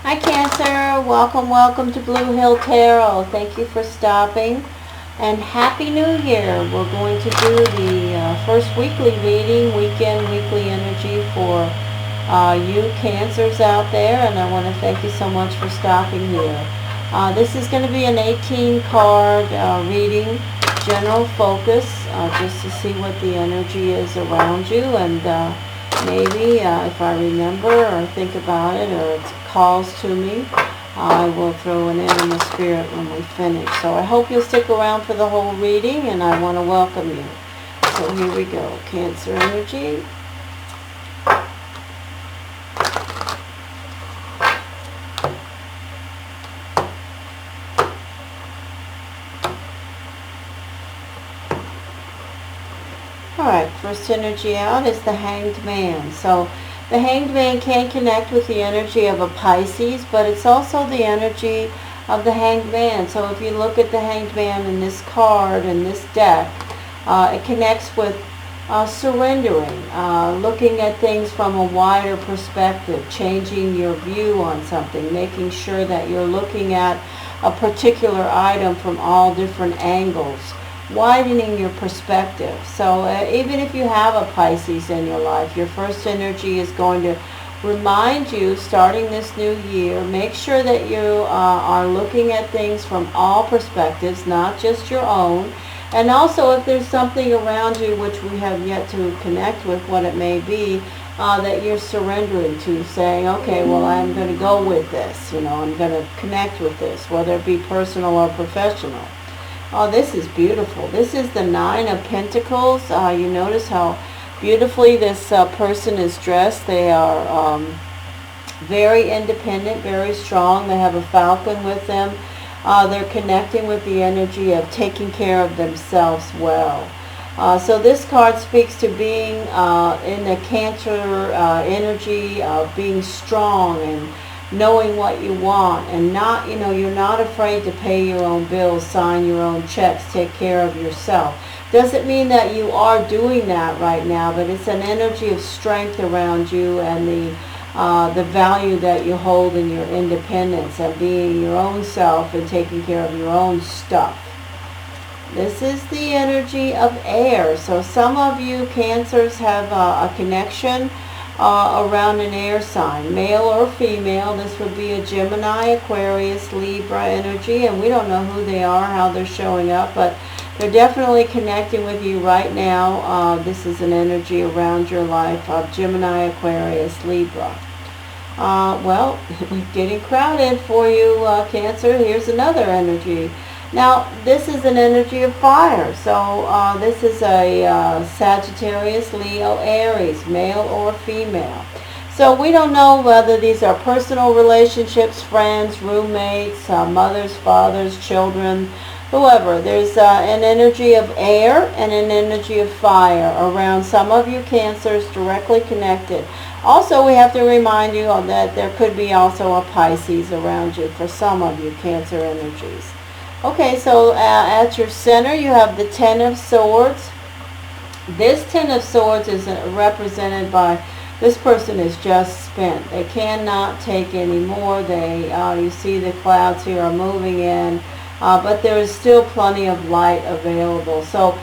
Hi Cancer, welcome to Blue Hill Tarot. Thank you for stopping and Happy New Year. We're going to do the first weekly reading, weekly energy for you Cancers out there, and I want to thank you so much for stopping here. This is going to be an 18 card reading, general focus, just to see what the energy is around you, and maybe if I remember or think about it or it calls to me, I will throw an in the spirit when we finish. So I hope you'll stick around for the whole reading, and I want to welcome you. So here we go. Cancer energy. Alright, first energy out is the Hanged Man. So the Hanged Man can connect with the energy of a Pisces, but it's also the energy of the Hanged Man. So if you look at the Hanged Man in this card, in this deck, it connects with surrendering, looking at things from a wider perspective, changing your view on something, making sure that you're looking at a particular item from all different angles, widening your perspective. So even if you have a Pisces in your life, your first energy is going to remind you, starting this new year, make sure that you are looking at things from all perspectives, not just your own. And also, if there's something around you which we have yet to connect with, what it may be, that you're surrendering to, saying, okay, well, I'm going to go with this, I'm going to connect with this, whether it be personal or professional. Oh, this is beautiful. This is the Nine of Pentacles. You notice how beautifully this person is dressed. They are very independent, very strong. They have a falcon with them. They're connecting with the energy of taking care of themselves well. So this card speaks to being in the Cancer energy of being strong and knowing what you want, and not, you're not afraid to pay your own bills, sign your own checks, take care of yourself. Doesn't mean that you are doing that right now, but it's an energy of strength around you, and the value that you hold in your independence and being your own self and taking care of your own stuff. This is the energy of air. So some of you Cancers have a connection around an air sign, male or female. This would be a Gemini, Aquarius, Libra energy, and we don't know who they are, how they're showing up, but they're definitely connecting with you right now. This is an energy around your life of Gemini, Aquarius, Libra. Well, getting crowded for you, Cancer. Here's another energy. Now, this is an energy of fire. So this is a Sagittarius, Leo, Aries, male or female. So we don't know whether these are personal relationships, friends, roommates, mothers, fathers, children, whoever. There's an energy of air and an energy of fire around some of you Cancers, directly connected. Also, we have to remind you that there could be also a Pisces around you for some of you Cancer energies. Okay, so at your center you have the Ten of Swords. This Ten of Swords is represented by, this person is just spent. They cannot take any more. You see the clouds here are moving in, but there is still plenty of light available. So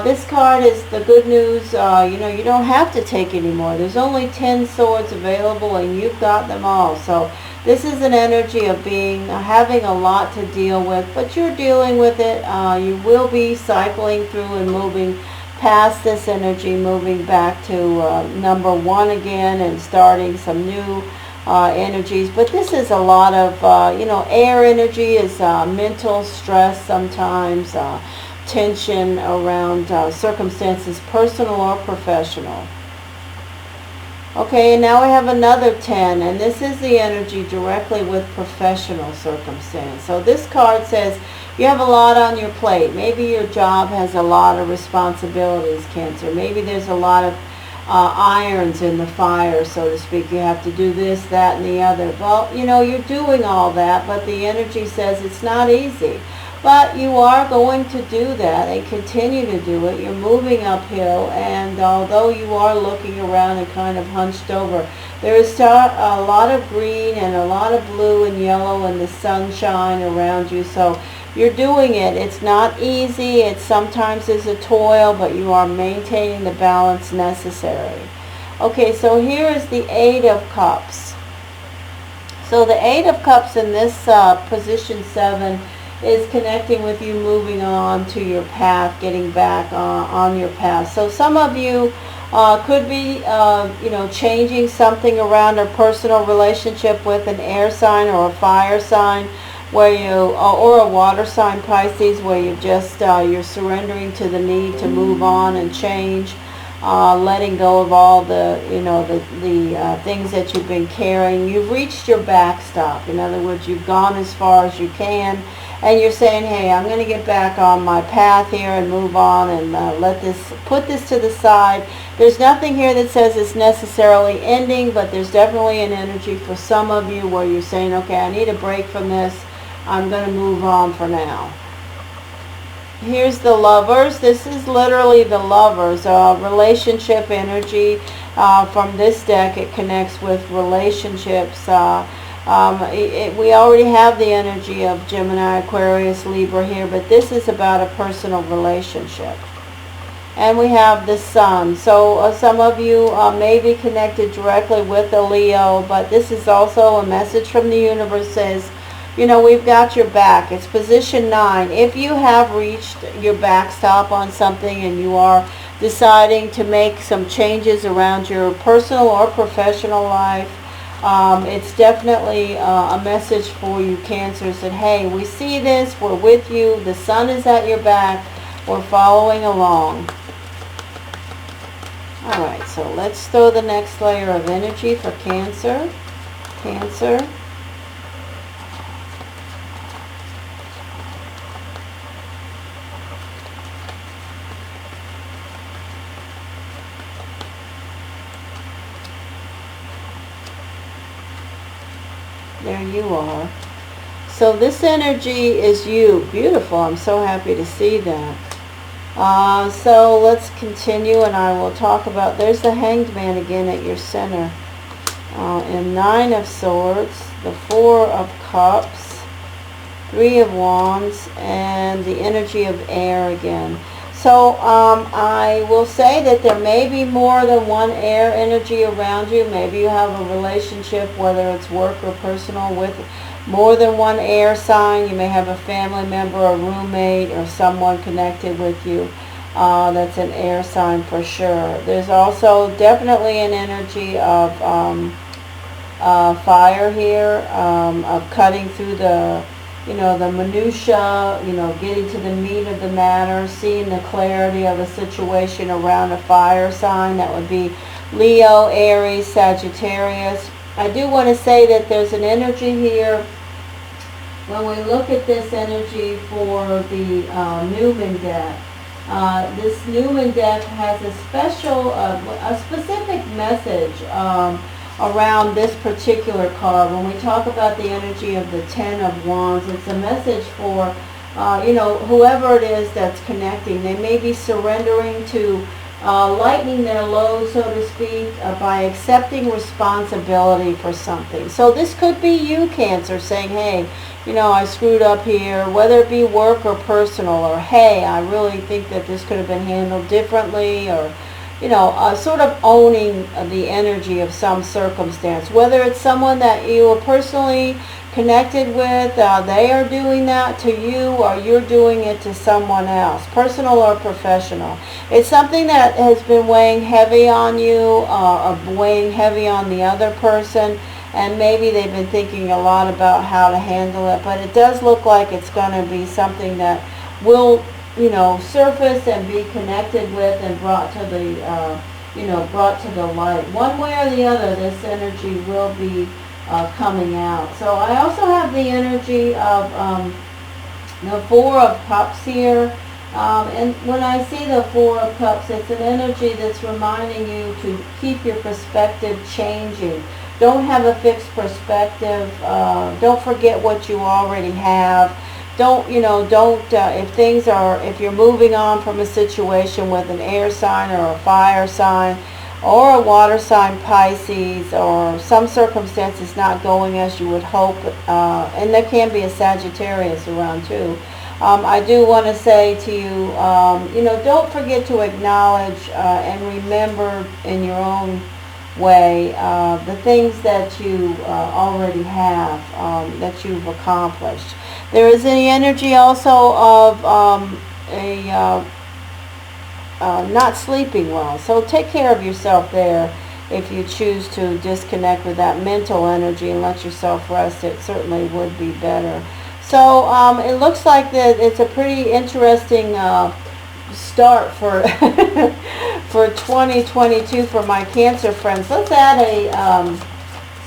this card is the good news. You don't have to take any more. There's only 10 swords available, and you've got them all. So this is an energy of having a lot to deal with, but you're dealing with it. You will be cycling through and moving past this energy, moving back to number one again and starting some new energies. But this is a lot of, air energy is mental stress sometimes, tension around circumstances, personal or professional. Okay, and now we have another 10, and this is the energy directly with professional circumstance. So this card says you have a lot on your plate. Maybe your job has a lot of responsibilities, Cancer. Maybe there's a lot of irons in the fire, so to speak. You have to do this, that, and the other. Well, you're doing all that, but the energy says it's not easy. But you are going to do that and continue to do it. You're moving uphill, and although you are looking around and kind of hunched over, there is a lot of green and a lot of blue and yellow and the sunshine around you. So you're doing it. It's not easy. It sometimes is a toil, but you are maintaining the balance necessary. Okay, so here is the Eight of Cups. So the Eight of Cups in this position 7 is connecting with you moving on to your path, getting back on your path. So some of you could be, changing something around a personal relationship with an air sign or a fire sign, where you, or a water sign, Pisces, where you just you're surrendering to the need to move on and change, letting go of all the things that you've been carrying. You've reached your backstop. In other words, you've gone as far as you can, and you're saying, hey, I'm going to get back on my path here and move on and put this to the side. There's nothing here that says it's necessarily ending, but there's definitely an energy for some of you where you're saying, okay, I need a break from this. I'm going to move on for now. Here's the Lovers. This is literally the Lovers, relationship energy. From this deck, it connects with relationships. We already have the energy of Gemini, Aquarius, Libra here, but this is about a personal relationship. And we have the Sun. So some of you may be connected directly with a Leo, but this is also a message from the universe. Says, we've got your back. It's position 9. If you have reached your backstop on something and you are deciding to make some changes around your personal or professional life, it's definitely a message for you, Cancers, that, hey, we see this, we're with you, the sun is at your back, we're following along. Alright, so let's throw the next layer of energy for Cancer. Cancer. There you are. So this energy is you. Beautiful. I'm so happy to see that. So let's continue, and I will talk about, there's the Hanged Man again at your center. And 9 of Swords, the 4 of Cups, 3 of Wands, and the energy of air again. So I will say that there may be more than one air energy around you. Maybe you have a relationship, whether it's work or personal, with more than one air sign. You may have a family member, a roommate, or someone connected with you that's an air sign for sure. There's also definitely an energy of fire here, of cutting through the the minutia, getting to the meat of the matter, seeing the clarity of a situation around a fire sign. That would be Leo, Aries, Sagittarius. I do want to say that there's an energy here. When we look at this energy for the Newman deck, this Newman deck has a specific message around this particular card. When we talk about the energy of the 10 of Wands, it's a message for, whoever it is that's connecting. They may be surrendering to lightening their load, so to speak, by accepting responsibility for something. So this could be you, Cancer, saying, hey, I screwed up here, whether it be work or personal, or hey, I really think that this could have been handled differently, or sort of owning the energy of some circumstance. Whether it's someone that you are personally connected with, they are doing that to you, or you're doing it to someone else, personal or professional. It's something that has been weighing heavy on you, or weighing heavy on the other person, and maybe they've been thinking a lot about how to handle it, but it does look like it's going to be something that will surface and be connected with and brought to the light. One way or the other, this energy will be coming out. So I also have the energy of the 4 of Cups here. And when I see the 4 of Cups, it's an energy that's reminding you to keep your perspective changing. Don't have a fixed perspective. Don't forget what you already have. don't, if you're moving on from a situation with an air sign or a fire sign or a water sign, Pisces, or some circumstances not going as you would hope, and there can be a Sagittarius around too. I do want to say to you, don't forget to acknowledge and remember in your own way the things that you already have, that you've accomplished. There is the energy also of not sleeping well. So take care of yourself there. If you choose to disconnect with that mental energy and let yourself rest, it certainly would be better. So it looks like that it's a pretty interesting start for for 2022 for my Cancer friends. Let's add a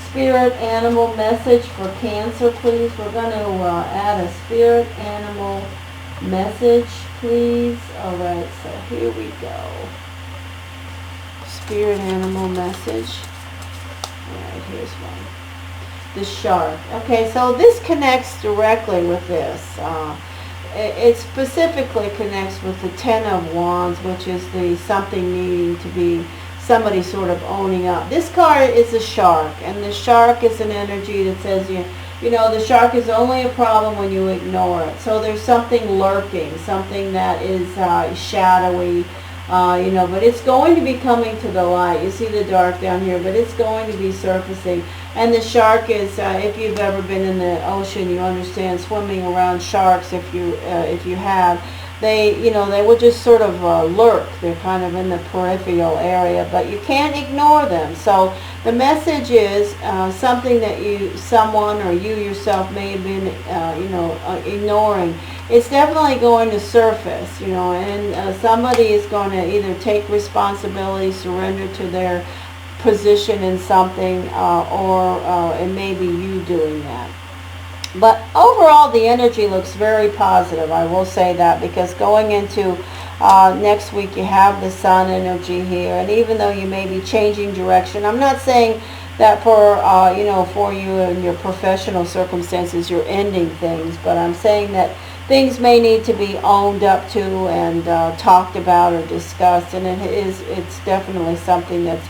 spirit animal message for Cancer, please. We're going to add a spirit animal message, please. All right, so here we go. Spirit animal message. All right, here's one. The shark. Okay, so this connects directly with this. It specifically connects with the Ten of Wands, which is the something needing to be somebody sort of owning up. This card is a shark, and the shark is an energy that says, the shark is only a problem when you ignore it. So there's something lurking, something that is shadowy, but it's going to be coming to the light. You see the dark down here, but it's going to be surfacing. And the shark is, if you've ever been in the ocean, you understand swimming around sharks. If you have, they will just sort of lurk. They're kind of in the peripheral area, but you can't ignore them. So the message is something that someone or you yourself may have been, ignoring. It's definitely going to surface, and somebody is going to either take responsibility, surrender to their position in something, or it may be you doing that. But overall, the energy looks very positive. I will say that, because going into next week, you have the sun energy here, and even though you may be changing direction, I'm not saying that for you and your professional circumstances, you're ending things, but I'm saying that things may need to be owned up to and talked about or discussed, and it's definitely something that's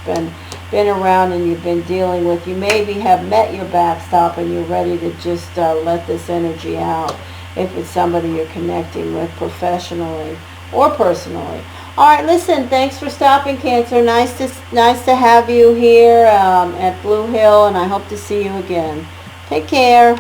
been around and you've been dealing with. You maybe have met your backstop and you're ready to just let this energy out, if it's somebody you're connecting with professionally or personally. All right, listen, thanks for stopping, Cancer. Nice to have you here at Blue Hill, and I hope to see you again. Take care.